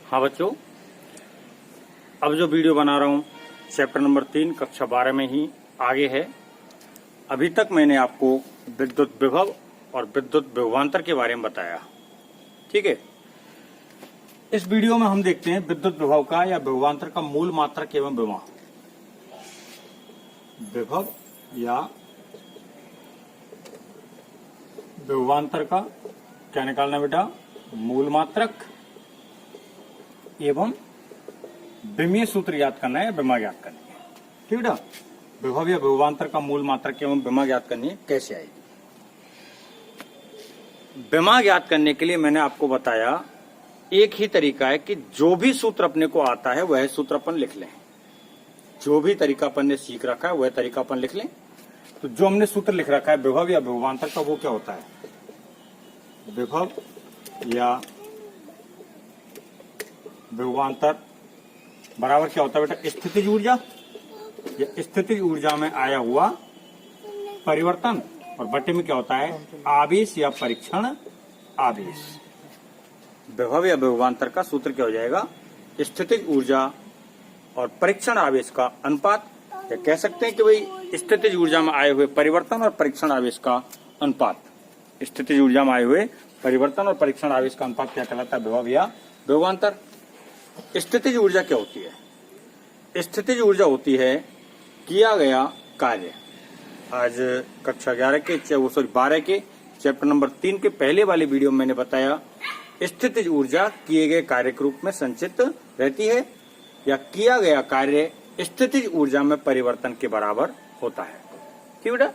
हाँ बच्चों, अब जो वीडियो बना रहा हूँ चैप्टर नंबर 3 कक्षा 12 में ही आगे है। अभी तक मैंने आपको विद्युत विभव और विद्युत विभवांतर के बारे में बताया, ठीक है। इस वीडियो में हम देखते हैं विद्युत विभव का या विभवांतर का मूल मात्रक एवं विभव। विभव या विभवांतर का क्या निकालना बेटा? मूल मात्रक एवं विमीय सूत्र याद करना है, विमा याद करनी है, ठीक बेटा। विभव या विभवांतर का मूल मात्रक एवं विमा याद करनी है। कैसे आएगी विमा याद करने के लिए? मैंने आपको बताया एक ही तरीका है कि जो भी सूत्र अपने को आता है वह सूत्र अपन लिख लें। जो भी तरीका अपन ने सीख रखा है वह तरीका अपन लिख लें। तो जो हमने सूत्र लिख रखा है विभव या विभवांतर का, वो क्या होता है? विभव या विभवांतर बराबर क्या होता है बेटा? स्थितिज ऊर्जा या स्थितिज ऊर्जा में आया हुआ परिवर्तन, और बटे में क्या होता है? आवेश या परीक्षण आवेश। विभव या विभवांतर का सूत्र क्या हो जाएगा? स्थितिज ऊर्जा और परीक्षण आवेश का अनुपात, या कह सकते हैं कि भाई स्थितिज ऊर्जा में आए हुए परिवर्तन और परीक्षण आवेश का अनुपात। स्थितिज ऊर्जा में आए हुए परिवर्तन और परीक्षण आवेश का अनुपात क्या कहलाता है? विभव या विभवांतर। स्थितिज ऊर्जा क्या होती है? स्थितिज ऊर्जा होती है किया गया कार्य। आज कक्षा 12 के चैप्टर नंबर 3 के पहले वाले वीडियो में मैंने बताया स्थितिज ऊर्जा किए गए कार्य के रूप में संचित रहती है, या किया गया कार्य स्थितिज ऊर्जा में परिवर्तन के बराबर होता है, ठीक बेटा।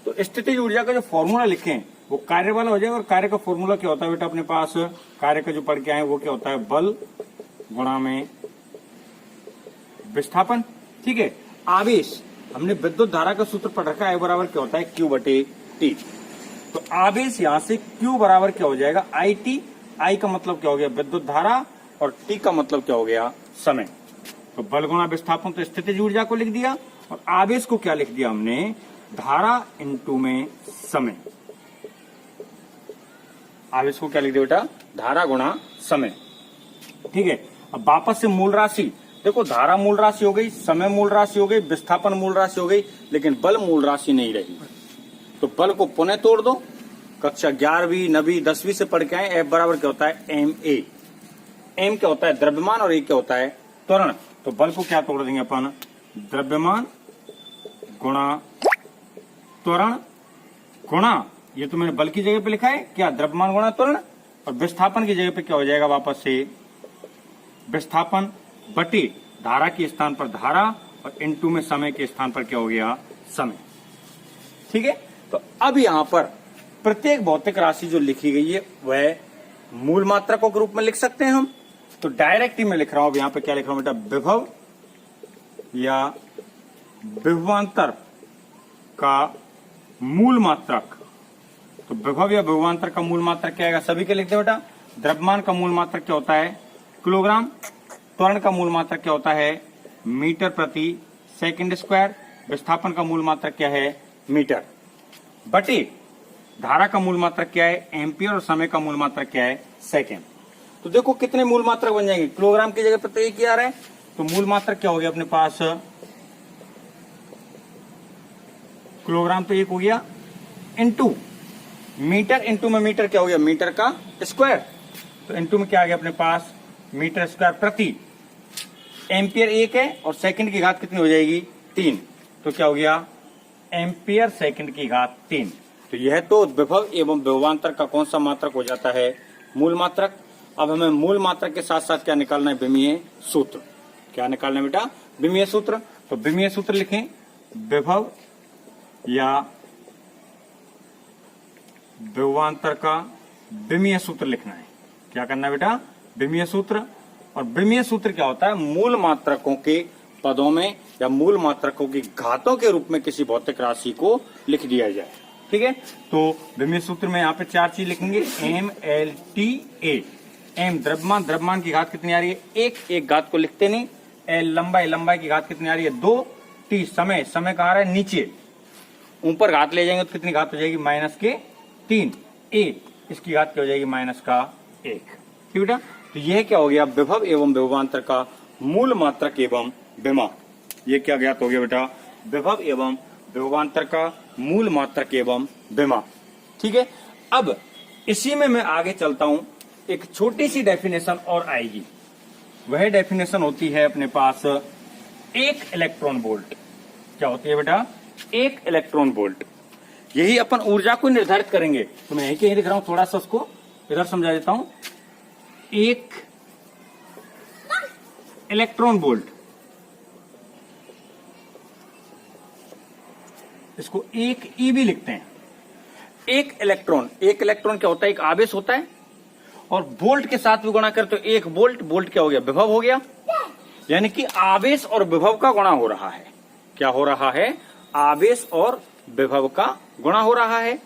तो स्थितिज ऊर्जा का जो फॉर्मूला लिखें वो कार्य वाला हो जाएगा। और कार्य का फॉर्मूला क्या होता है बेटा? अपने पास कार्य का जो पढ़ के आए वो क्या होता है? बल गुणा में विस्थापन, ठीक है। आवेश हमने विद्युत धारा का सूत्र पढ़ रखा है, बराबर क्या होता है? Q बटे T। तो आवेश यहां से Q बराबर क्या हो जाएगा? IT। I का मतलब क्या हो गया? विद्युत धारा, और T का मतलब क्या हो गया? समय। तो बल गुणा विस्थापन तो स्थितिज ऊर्जा को लिख दिया, और आवेश को क्या लिख दिया हमने? धारा इंटू में समय। आवेश को क्या लिख दिया बेटा? धारा गुणा समय, ठीक है। अब वापस से मूल राशि देखो, धारा मूल राशि हो गई, समय मूल राशि हो गई, विस्थापन मूल राशि हो गई, लेकिन बल मूल राशि नहीं रही। तो बल को पुनः तोड़ दो। कक्षा 11वीं 9वीं 10वीं से पढ़ के आए। F बराबर क्या होता है? MA। M क्या होता है? द्रव्यमान, और A क्या होता है? त्वरण। तो बल को क्या तोड़ देंगे अपन? द्रव्यमान गुणा त्वरण गुणा, ये तो मैंने बल की जगह पे लिखा है क्या? द्रव्यमान गुणा त्वरण। और विस्थापन की जगह पे क्या हो जाएगा? वापस से विस्थापन बटे धारा के स्थान पर धारा, और इनटू में समय के स्थान पर क्या हो गया? समय, ठीक है। तो अब यहां पर प्रत्येक भौतिक राशि जो लिखी गई है वह मूल मात्रकों के रूप में लिख सकते हैं हम। तो डायरेक्ट ही मैं लिख रहा हूं। यहां पर क्या लिख रहा हूं बेटा? विभव या विभवांतर का मूल मात्रक। तो विभव या विभवांतर का मूल मात्रक क्या आएगा? सभी के लिखते हैं बेटा। द्रव्यमान का मूल मात्रक क्या होता है? किलोग्राम। त्वरण का मूल मात्रक क्या होता है? मीटर प्रति सेकंड स्क्वायर। विस्थापन का मूल मात्रक क्या है? मीटर। बटे धारा का मूल मात्रक क्या है? एम्पियर। और समय का मूल मात्रक क्या है? सेकंड। तो देखो कितने मूल मात्रक बन जाएंगे। किलोग्राम की जगह पर तो एक ही आ रहा है, तो मूल मात्रक क्या हो गया अपने पास? किलोग्राम तो एक हो गया, इंटू मीटर। इंटू में मीटर क्या हो गया? मीटर का स्क्वायर। तो इंटू में क्या आ गया अपने पास? मीटर स्क्वायर प्रति। एम्पियर एक है, और सेकंड की घात कितनी हो जाएगी? 3। तो क्या हो गया? एम्पियर सेकंड की घात 3। तो यह तो विभव एवं विभवांतर का कौन सा मात्रक हो जाता है? मूल मात्रक। अब हमें मूल मात्रक के साथ साथ क्या निकालना है? विमीय सूत्र। क्या निकालना है बेटा? विमीय सूत्र। तो विमीय सूत्र लिखें। विभव या विभवांतर का विमीय सूत्र लिखना है। क्या करना है बेटा? विमीय सूत्र। और विमीय सूत्र क्या होता है? मूल मात्रकों के पदों में या मूल मात्रकों की घातों के रूप में किसी भौतिक राशि को लिख दिया जाए, ठीक है। तो विमीय सूत्र में यहाँ पे 4 चीज लिखेंगे। MLTA। M द्रव्यमान, द्रव्यमान की घात कितनी आ रही है? एक घात को लिखते नहीं। L लंबाई, लंबाई की घात कितनी आ रही है? 2। T समय, समय कहाँ आ रहा है? नीचे। ऊपर घात ले जाएंगे तो कितनी घात हो जाएगी? -3। A इसकी घात क्या हो जाएगी? -1। ठीक बेटा। तो यह क्या हो गया, विभव एवं विभवांतर का मूल मात्रक एवं विमा। ये क्या ज्ञात हो गया बेटा, विभव एवं विभवांतर का मूल मात्रक एवं विमा। ठीक है, अब इसी में मैं आगे चलता हूं, एक छोटी सी डेफिनेशन और आएगी। वह डेफिनेशन होती है अपने पास एक इलेक्ट्रॉन वोल्ट। क्या होती है बेटा, एक इलेक्ट्रॉन वोल्ट। यही अपन ऊर्जा को निर्धारित करेंगे। तो मैं यही दिख रहा हूं, थोड़ा सा उसको इधर समझा देता हूं। एक इलेक्ट्रॉन वोल्ट, इसको एक ई भी लिखते हैं। एक इलेक्ट्रॉन क्या होता है, एक आवेश होता है, और वोल्ट के साथ भी गुणा कर तो एक वोल्ट। वोल्ट क्या हो गया, विभव हो गया। यानी कि आवेश और विभव का गुणा हो रहा है। क्या हो रहा है, आवेश और विभव का गुणा हो रहा है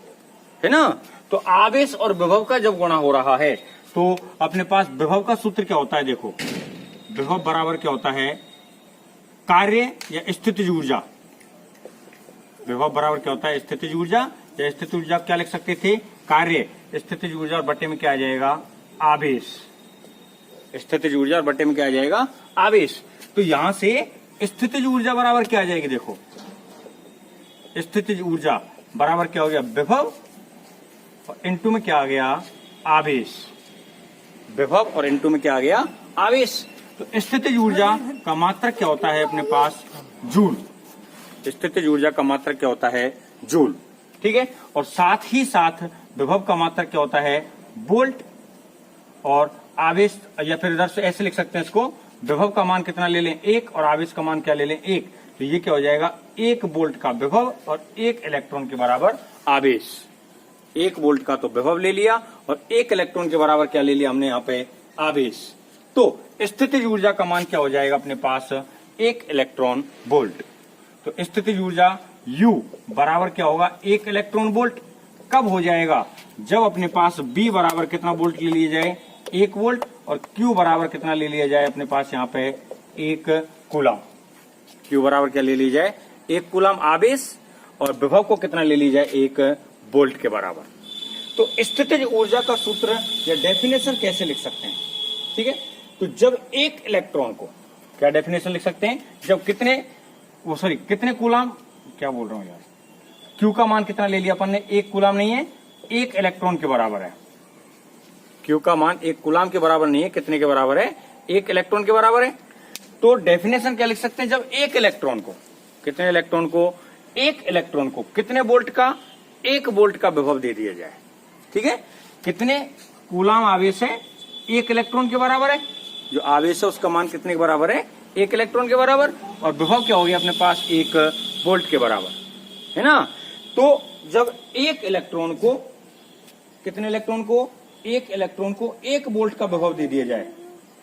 ना। तो आवेश और विभव का जब गुणा हो रहा है तो अपने पास विभव का सूत्र क्या होता है, देखो विभव बराबर क्या होता है, कार्य या स्थितिज ऊर्जा। विभव बराबर क्या होता है, स्थितिज ऊर्जा, या स्थितिज ऊर्जा क्या लिख सकते थे, कार्य। स्थितिज ऊर्जा और बट्टे में क्या आ जाएगा, आवेश। स्थितिज ऊर्जा और बट्टे में क्या आ जाएगा, आवेश। तो यहां से स्थितिज ऊर्जा बराबर क्या आ जाएगी, देखो स्थितिज ऊर्जा बराबर क्या हो गया, विभव, और इनटू में क्या आ गया, आवेश। विभव और इनटू में क्या आ गया, आवेश। तो स्थितिज ऊर्जा का मात्रक क्या होता है अपने पास, जूल। स्थितिज ऊर्जा का मात्रक क्या होता है, जूल। ठीक है, और साथ ही साथ विभव का मात्रक क्या होता है, वोल्ट। और आवेश, या फिर इधर से ऐसे लिख सकते हैं इसको, विभव का मान कितना ले लें, एक, और आवेश का मान क्या ले लें, एक। तो ये क्या हो जाएगा, एक वोल्ट का विभव और एक इलेक्ट्रॉन के बराबर आवेश। एक वोल्ट का तो विभव ले लिया और एक इलेक्ट्रॉन के बराबर क्या ले लिया हमने यहाँ पे, आवेश। तो स्थितिज ऊर्जा का मान क्या हो जाएगा अपने पास, एक इलेक्ट्रॉन वोल्ट। तो स्थितिज ऊर्जा U बराबर क्या होगा, एक इलेक्ट्रॉन वोल्ट। कब हो जाएगा, जब अपने पास B बराबर कितना वोल्ट ले लिया जाए, एक वोल्ट, और Q बराबर कितना ले लिया जाए अपने पास यहाँ पे, एक कूलम। Q बराबर क्या ले लिया जाए, एक कूलम आवेश, और विभव को कितना ले लिया जाए, एक वोल्ट के बराबर। तो स्थितिज ऊर्जा का सूत्र या डेफिनेशन कैसे लिख सकते हैं, ठीक है। तो जब एक इलेक्ट्रॉन को, क्या डेफिनेशन लिख सकते हैं, जब कितने कूलम, क्या बोल रहा हूं यार, Q का मान कितना ले लिया अपन ने, एक कूलम नहीं है, एक इलेक्ट्रॉन के बराबर है। Q का मान एक कूलम के बराबर नहीं है, कितने के बराबर है, एक इलेक्ट्रॉन के बराबर है। तो डेफिनेशन क्या लिख सकते हैं, जब एक इलेक्ट्रॉन को, कितने इलेक्ट्रॉन को, एक इलेक्ट्रॉन को कितने वोल्ट का, एक वोल्ट का विभव दे दिया जाए। ठीक है, कितने कूलम आवेश है, एक इलेक्ट्रॉन के बराबर है। जो आवेश है उसका मान कितने के बराबर है, एक इलेक्ट्रॉन के बराबर, और विभव क्या हो गया अपने पास, एक वोल्ट के बराबर, है ना। तो जब एक इलेक्ट्रॉन को, कितने इलेक्ट्रॉन को, एक इलेक्ट्रॉन को एक वोल्ट का विभव दे दिया जाए,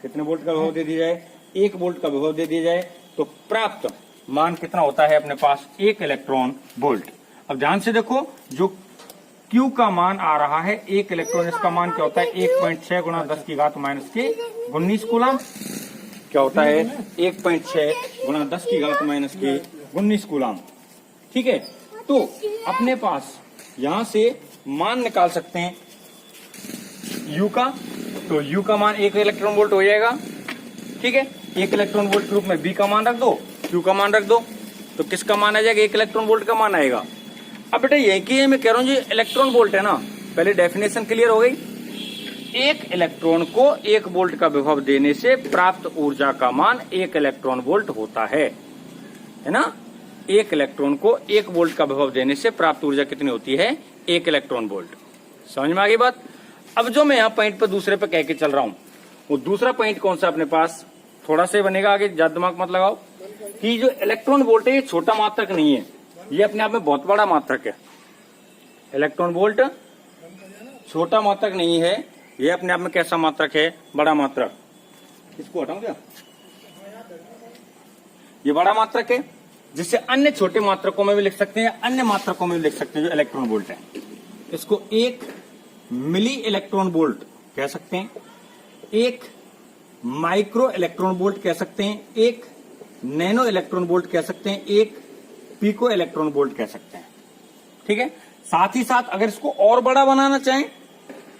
कितने वोल्ट का विभव दे दिया जाए, एक वोल्ट का विभव दे दिया जाए, तो प्राप्त मान कितना होता है अपने पास, एक इलेक्ट्रॉन वोल्ट। अब ध्यान से देखो, जो Q का मान आ रहा है, एक इलेक्ट्रॉन, इसका मान क्या होता है, 1.6 गुणा 10 की घात माइनस के 19 कूलम। क्या होता है, 1.6 गुणा 10 की घात माइनस के 19 कूलम। ठीक है, तो अपने पास यहां से मान निकाल सकते हैं U का। तो U का मान एक इलेक्ट्रॉन वोल्ट हो जाएगा। ठीक है, एक इलेक्ट्रॉन वोल्ट के रूप में B का मान रख दो, Q का मान रख दो, तो किसका मान आ जाएगा, एक इलेक्ट्रॉन वोल्ट का मान आएगा। अब बेटा यही कि मैं कह रहा हूं जी, इलेक्ट्रॉन वोल्ट है ना, पहले डेफिनेशन क्लियर हो गई। एक इलेक्ट्रॉन को एक वोल्ट का विभव देने से प्राप्त ऊर्जा का मान एक इलेक्ट्रॉन वोल्ट होता है ना। एक इलेक्ट्रॉन को एक वोल्ट का विभव देने से प्राप्त ऊर्जा कितनी होती है, एक इलेक्ट्रॉन वोल्ट। समझ में आ गई बात। अब जो मैं यहाँ पॉइंट पर दूसरे पे कह के चल रहा हूं, वो दूसरा पॉइंट कौन सा अपने पास, थोड़ा सा बनेगा, आगे ज्यादा दिमाग मत लगाओ, कि जो इलेक्ट्रॉन वोल्ट है ये छोटा मात्रक नहीं है, ये अपने आप में बहुत बड़ा मात्रक है। इलेक्ट्रॉन वोल्ट छोटा मात्रक नहीं है, ये अपने आप में कैसा मात्रक है, बड़ा मात्रक। इसको हटाऊं क्या, ये बड़ा मात्रक है, जिससे अन्य छोटे मात्रकों में भी लिख सकते हैं, अन्य मात्रकों में भी लिख सकते हैं जो इलेक्ट्रॉन वोल्ट है। इसको एक मिली इलेक्ट्रॉन वोल्ट कह सकते हैं, एक माइक्रो इलेक्ट्रॉन वोल्ट कह सकते हैं, एक नैनो इलेक्ट्रॉन वोल्ट कह सकते हैं, एक पिको इलेक्ट्रॉन वोल्ट कह सकते हैं। ठीक है, साथ ही साथ अगर इसको और बड़ा बनाना चाहें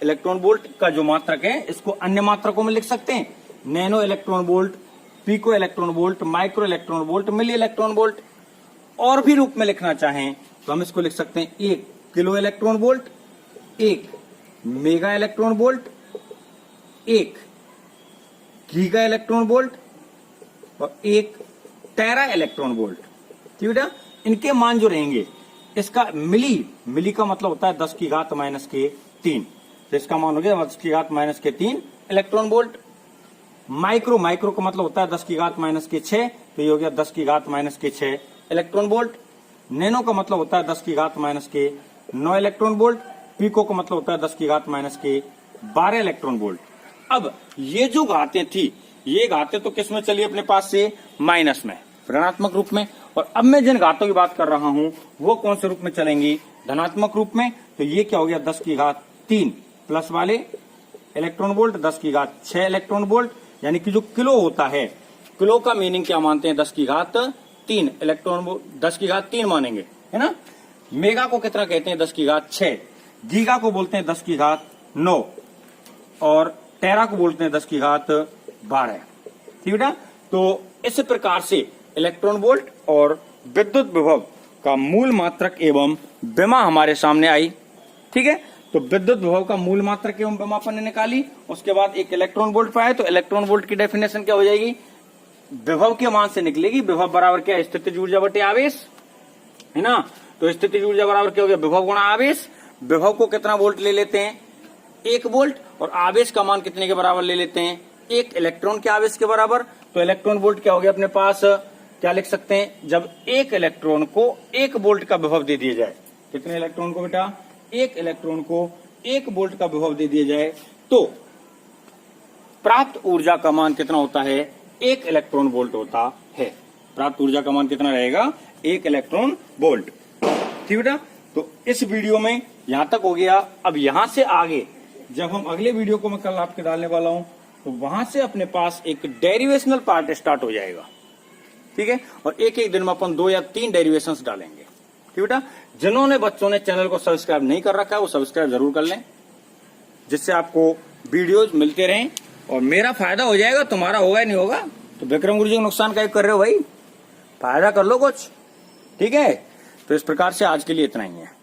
इलेक्ट्रॉन वोल्ट का जो मात्रक है इसको अन्य मात्रकों में लिख सकते हैं, nano electron volt, pico electron volt, micro electron volt, milli electron volt. और भी रूप में लिखना चाहें तो हम इसको लिख सकते हैं 1 kilo electron volt, 1 mega electron volt, 1 giga electron volt और 1 टेरा इलेक्ट्रॉन वोल्ट। ठीक बेटा, इनके मान जो रहेंगे, इसका मिली का मतलब होता है 10 की घात माइनस के 3, तो इसका मान हो गया 10 की घात माइनस के 3 इलेक्ट्रॉन वोल्ट। माइक्रो का मतलब होता है 10 की घात माइनस के 6, तो ये हो गया 10 की घात माइनस के 6 इलेक्ट्रॉन वोल्ट। नैनो का मतलब होता है 10 की घात माइनस के 9 इलेक्ट्रॉन वोल्ट। पिको का मतलब होता है 10 की घात माइनस के 12 इलेक्ट्रॉन वोल्ट। अब ये जो घातें थी, ये घातें तो किस में चली अपने पास से, माइनस में, ऋणात्मक रूप में। और अब मैं जिन घातों की बात कर रहा हूं वो कौन से रूप में चलेंगी, धनात्मक रूप में। तो ये क्या हो गया 10 की घात 3 प्लस वाले इलेक्ट्रॉन वोल्ट, 10 की घात 6 इलेक्ट्रॉन वोल्ट। यानी कि जो किलो होता है, किलो का मीनिंग क्या मानते हैं, 10 की घात 3 इलेक्ट्रॉन वोल्ट, 10 की घात 3 मानेंगे, है ना। मेगा को कितना कहते हैं, 10 की घात 6। गीगा को बोलते हैं 10 की घात 9 और टेरा को बोलते हैं 10 की घात 12। ठीक बेटा, तो इस प्रकार से इलेक्ट्रॉन वोल्ट और विद्युत विभव का मूल मात्रक एवं विमा हमारे सामने आई। ठीक है, तो विद्युत विभव का मूल मात्रक एवं विमा अपन ने निकाली, उसके बाद एक इलेक्ट्रॉन वोल्ट पाया। तो इलेक्ट्रॉन वोल्ट की डेफिनेशन क्या हो जाएगी, विभव के मान से निकलेगी। विभव बराबर क्या है, स्थितिज ऊर्जा बटे आवेश, है ना। तो स्थितिज ऊर्जा बराबर क्या हो गया, विभव गुणा आवेश। विभव को कितना वोल्ट ले लेते हैं, 1 वोल्ट, और आवेश का मान कितने के बराबर ले लेते हैं, 1 इलेक्ट्रॉन के आवेश के बराबर। तो इलेक्ट्रॉन वोल्ट क्या हो गया अपने पास, क्या लिख सकते हैं, जब 1 इलेक्ट्रॉन को 1 वोल्ट का विभव दे दिया जाए, कितने इलेक्ट्रॉन को बेटा, 1 इलेक्ट्रॉन को 1 वोल्ट का विभव दे दिया जाए, तो प्राप्त ऊर्जा का मान कितना होता है, 1 इलेक्ट्रॉन वोल्ट होता है। प्राप्त ऊर्जा का मान कितना रहेगा, 1 इलेक्ट्रॉन वोल्ट। ठीक बेटा, तो इस वीडियो में यहां तक हो गया। अब यहां से आगे जब हम अगले वीडियो को मैं कल आपके डालने वाला हूं, तो वहां से अपने पास एक डेरिवेशनल पार्ट स्टार्ट हो जाएगा। ठीक है, और एक एक दिन में अपन 2 या 3 डेरिवेशंस डालेंगे। ठीक बेटा, जिन्होंने बच्चों ने चैनल को सब्सक्राइब नहीं कर रखा है वो सब्सक्राइब जरूर कर लें, जिससे आपको वीडियोज मिलते रहें और मेरा फायदा हो जाएगा, तुम्हारा होगा नहीं होगा। तो विक्रम गुरु जी को नुकसान क्या कर रहे हो भाई, फायदा कर लो कुछ। ठीक है, तो इस प्रकार से आज के लिए इतना ही है।